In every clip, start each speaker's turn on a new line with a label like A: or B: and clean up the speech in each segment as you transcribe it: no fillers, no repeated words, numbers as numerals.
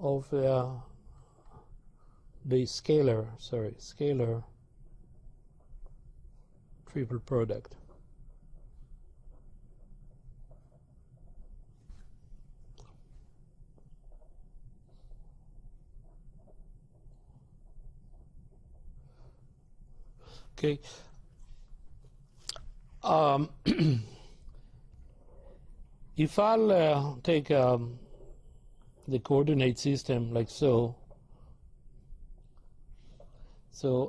A: of the scalar triple product. Okay. If I'll take the coordinate system like so,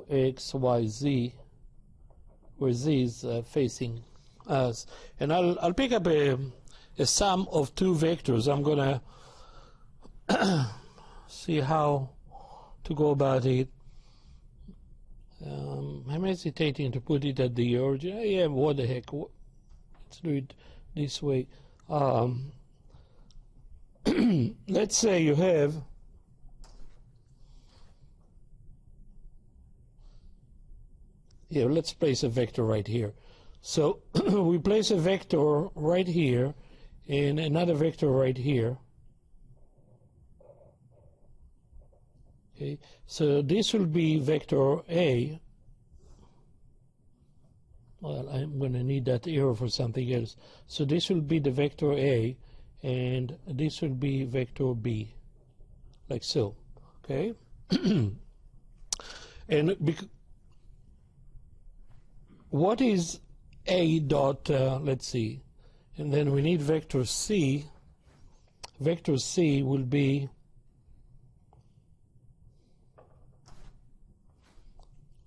A: x, y, z, where z is facing us, and I'll pick up a sum of two vectors. I'm gonna see how to go about it. I'm hesitating to put it at the origin. Yeah, what the heck? Let's do it this way. Let's say you have here, let's place a vector right here. So we place a vector right here and another vector right here. Okay, so this will be vector A. Well, I'm going to need that arrow for something else. So this will be the vector A, and this will be vector B, like so. Okay, and what is A dot? Let's see, and then we need vector C. Vector C will be,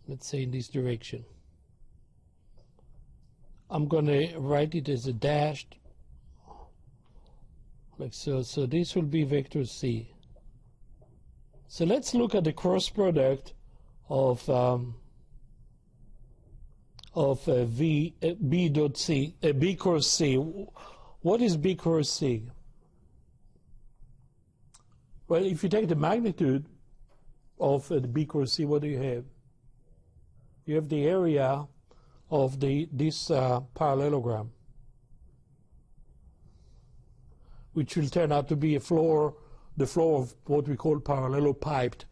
A: let's say, in this direction. I'm going to write it as a dashed, like so. So this will be vector C. So let's look at the cross product of B dot C, B cross C. What is B cross C? Well, if you take the magnitude of the B cross C, what do you have? You have the area of this parallelogram, which will turn out to be the floor of what we call parallelopiped.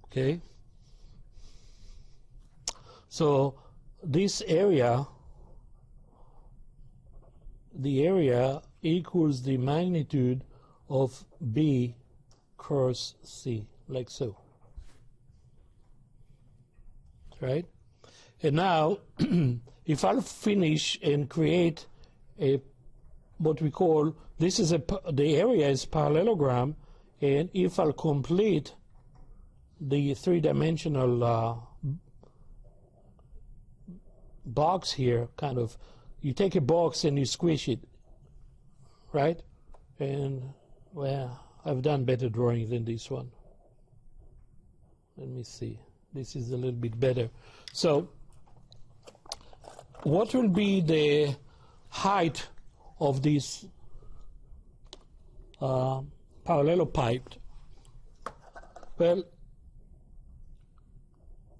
A: Okay. So this area, the area equals the magnitude of B cross C, like so. Right? And now, if I'll finish and create a what we call, this is the area is parallelogram, and if I'll complete the three-dimensional box here, kind of, you take a box and you squish it, right? And well, I've done better drawing than this one. Let me see. This is a little bit better. So what will be the height of this parallelopiped? Well,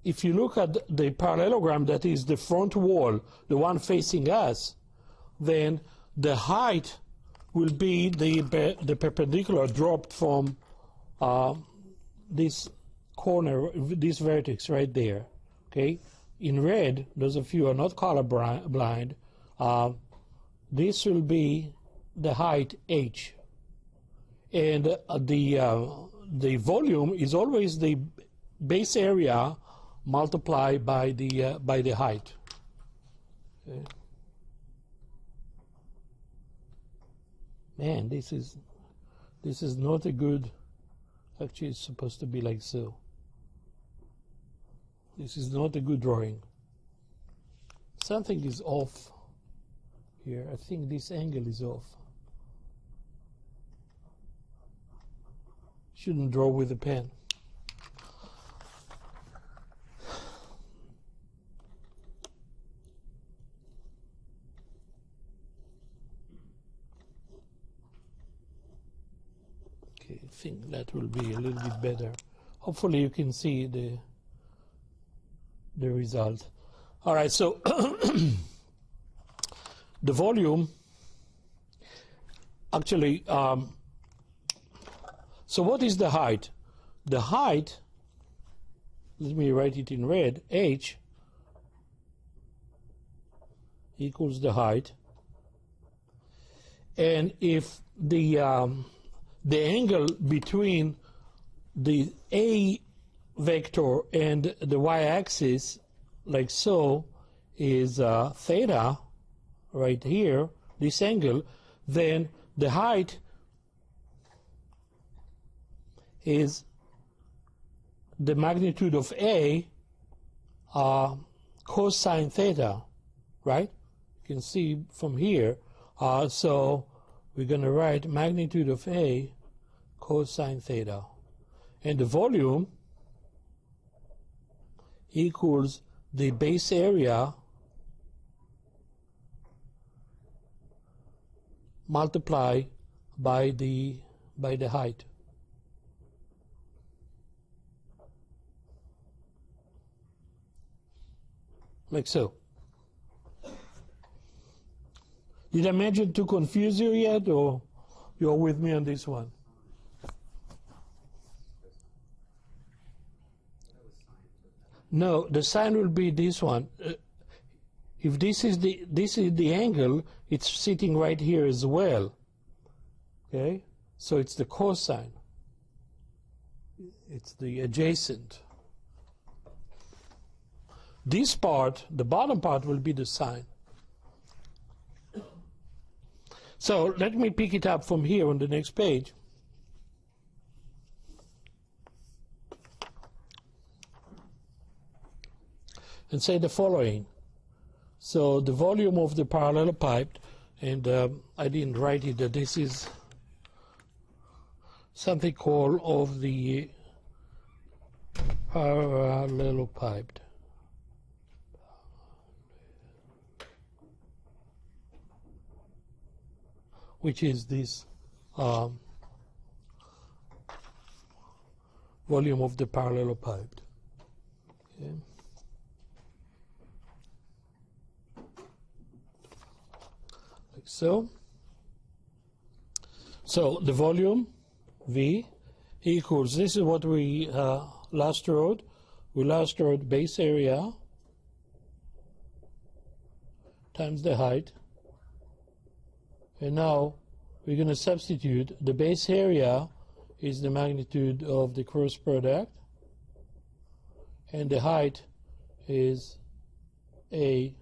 A: if you look at the parallelogram, that is the front wall, the one facing us, then the height will be the perpendicular dropped from this corner, this vertex right there. Okay, in red, those of you who are not color blind, this will be the height h, and the volume is always the base area multiplied by the height. Okay. Man, this is not a good. Actually, it's supposed to be like so. This is not a good drawing. Something is off here. I think this angle is off. Shouldn't draw with a pen. Okay, I think that will be a little bit better. Hopefully you can see the result. All right, so the volume, actually, So what is the height? The height, let me write it in red, h equals the height. And if the angle between the a vector and the y-axis, like so, is theta, right here, this angle, then the height is the magnitude of a cosine theta, right? You can see from here. So we're going to write magnitude of a cosine theta. And the volume equals the base area multiplied by the height. Like so. Did I mention to confuse you yet, or you're with me on this one? No, the sign will be this one. If this is the angle, it's sitting right here as well. Okay, so it's the cosine. It's the adjacent. This part, the bottom part, will be the sine. So let me pick it up from here on the next page. And say the following. So the volume of the parallelepiped, and I didn't write it, that this is something called of the parallelepiped. Which is this volume of the parallelepiped. Okay. Like so. So the volume V equals, this is what we last wrote. We last wrote base area times the height. And now we're going to substitute the base area is the magnitude of the cross product, and the height is a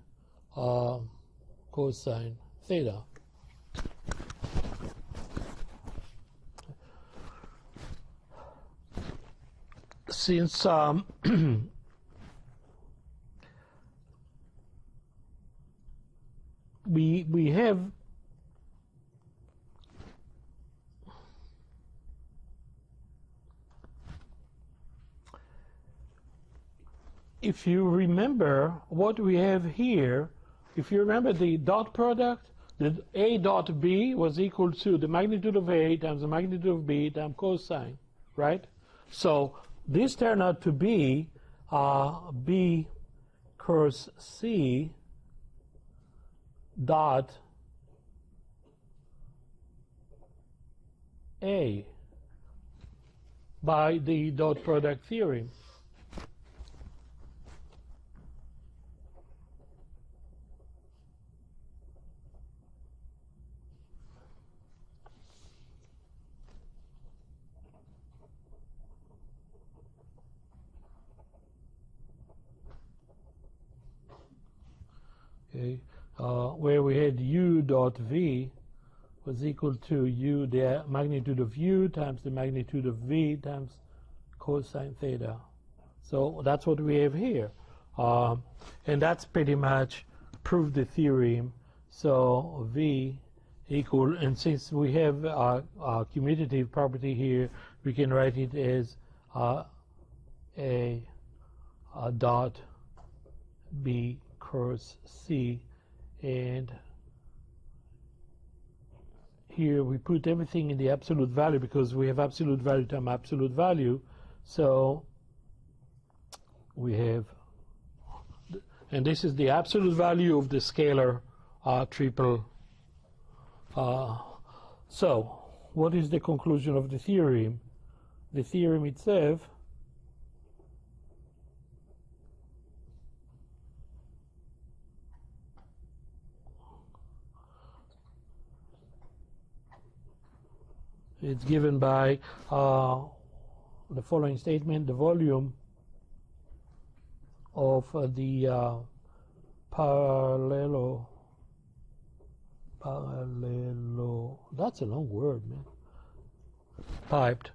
A: cosine theta. Since we have if you remember what we have here, if you remember the dot product, the A dot B was equal to the magnitude of A times the magnitude of B times cosine, right? So this turned out to be B cross C dot A by the dot product theorem. Okay, where we had U dot V was equal to U, the magnitude of U times the magnitude of V times cosine theta. So that's what we have here. And that's pretty much proved the theorem. So V equal, and since we have a commutative property here, we can write it as a dot B cross C, and here we put everything in the absolute value because we have absolute value times absolute value. So we have, and this is the absolute value of the scalar triple. So what is the conclusion of the theorem? the theorem itself, it's given by the following statement: the volume of the parallelo, that's a long word, man, piped,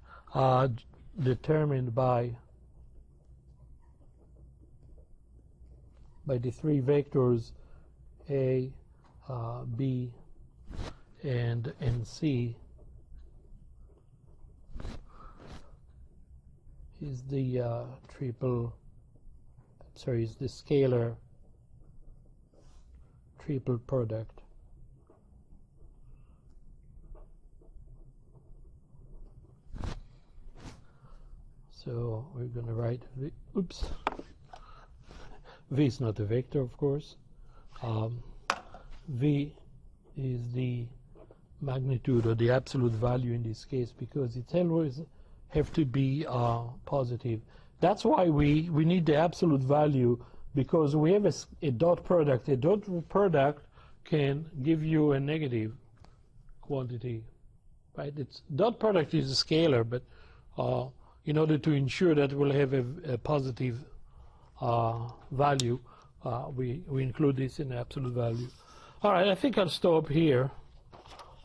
A: determined by the three vectors A, B, and C is the is the scalar triple product. So we're going to write V, oops, V is not a vector, of course. V is the magnitude or the absolute value in this case, because it's always have to be positive. That's why we need the absolute value, because we have a dot product. A dot product can give you a negative quantity, right? It's dot product is a scalar, but in order to ensure that we'll have a positive value, we include this in absolute value. All right, I think I'll stop here.